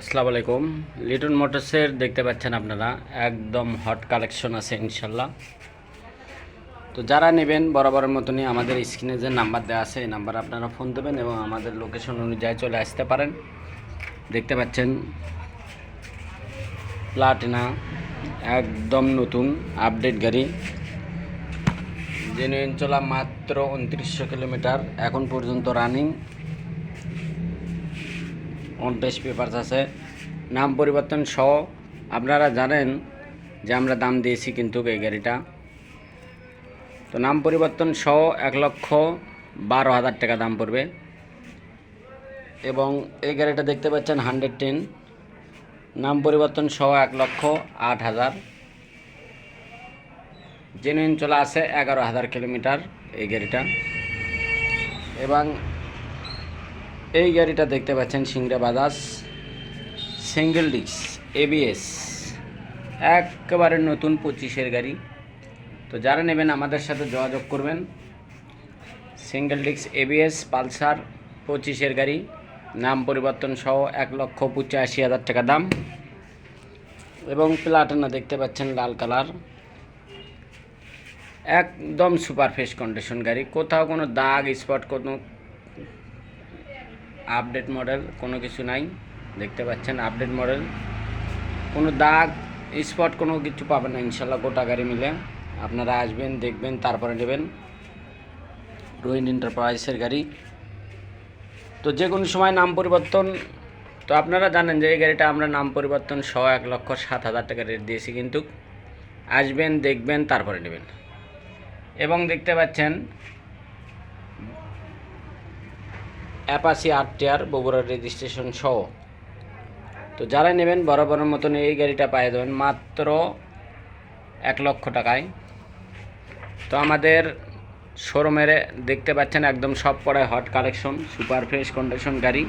আসসালামু আলাইকুম। লিটন মোটরসের দেখতে পাচ্ছেন আপনারা একদম হট কালেকশন আছে ইনশাল্লাহ। তো যারা নেবেন বরাবরের মতনই আমাদের স্ক্রিনে যে নাম্বার দেওয়া আছে এই নাম্বার আপনারা ফোন দেবেন এবং আমাদের লোকেশন অনুযায়ী চলে আসতে পারেন। দেখতে পাচ্ছেন প্লাটিনা একদম নতুন আপডেট গাড়ি, জেনুইন চলা মাত্র 2900 কিলোমিটার এখন পর্যন্ত রানিং। অন টেস্ট পেপারস আছে, নাম পরিবর্তন সহ। আপনারা জানেন যে আমরা দাম দিয়েছি কিন্তু এই গাড়িটা, তো নাম পরিবর্তন সহ 1,12,000 টাকা দাম পড়বে। এবং এই গাড়িটা দেখতে পাচ্ছেন 110, নাম পরিবর্তন সহ 1,08,000। জেনুইন চলা আছে 11,000 কিলোমিটার এই গাড়িটা। এবং এই গাড়িটা দেখতে পাচ্ছেন Singra Bajaj single disc ABS, একেবারে নতুন 25-এর গাড়ি। তো যারা নেবেন আমাদের সাথে যোগাযোগ করবেন। সিঙ্গেল ডিস্ক ABS পালসার 25-এর গাড়ি, নাম পরিবর্তন সহ 1,85,000 টাকা দাম। এবং প্লাটিনা দেখতে পাচ্ছেন লাল কালার, একদম সুপার ফ্রেশ কন্ডিশন গাড়ি, কোথাও কোনো দাগ স্পট কোনো আপডেট মডেল কোনো কিছু নাই। দেখতে পাচ্ছেন আপডেট মডেল, কোনো দাগ স্পট কোনো কিছু পাবেন না ইনশাল্লাহ। গোটা গাড়ি মিলে আপনারা আসবেন, দেখবেন, তারপরে নেবেন। রোহিন এন্টারপ্রাইজের গাড়ি, তো যে কোনো সময় নাম পরিবর্তন। তো আপনারা জানেন যে এই গাড়িটা আমরা নাম পরিবর্তন সহ 1,07,000 টাকা রেট দিয়েছি, কিন্তু আসবেন, দেখবেন, তারপরে নেবেন। এবং দেখতে পাচ্ছেন অ্যাপাচি RTR বগুড়ার রেজিস্ট্রেশন সহ। তো যারা নেবেন বরাবরের মতন এই গাড়িটা পেয়ে যাবেন মাত্র 1,00,000 টাকায়। তো আমাদের শোরুমের দেখতে পাচ্ছেন একদম সব পড়ায় hot collection, super fresh condition গাড়ি।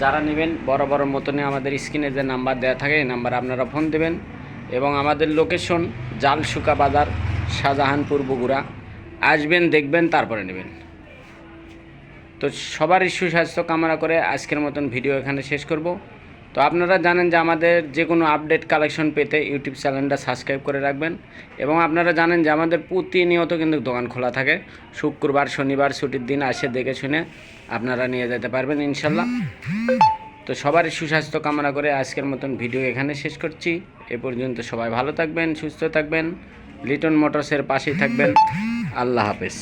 যারা নেবেন বরাবরের মতনই আমাদের স্ক্রিনে যে নাম্বার দেওয়া থাকে এই নাম্বার আপনারা ফোন দেবেন। এবং আমাদের লোকেশন জালসুকা বাজার, শাহজাহানপুর, বগুড়া। আসবেন, দেখবেন, তারপরে নেবেন। তো সবারই সুস্বাস্থ্য কামনা করে আজকের মতন ভিডিও এখানে শেষ করব। তো আপনারা জানেন যে আমাদের যে কোনো আপডেট কালেকশন পেতে ইউটিউব চ্যানেলটা সাবস্ক্রাইব করে রাখবেন। এবং আপনারা জানেন যে আমাদের প্রতিনিয়ত কিন্তু দোকান খোলা থাকে, শুক্রবার শনিবার ছুটির দিন আসে দেখে শুনে আপনারা নিয়ে যেতে পারবেন ইনশাল্লাহ। তো সবারই সুস্বাস্থ্য কামনা করে আজকের মতন ভিডিও এখানে শেষ করছি। এ পর্যন্ত সবাই ভালো থাকবেন, সুস্থ থাকবেন, লিটন মোটরসের পাশেই থাকবেন। আল্লাহ হাফেজ।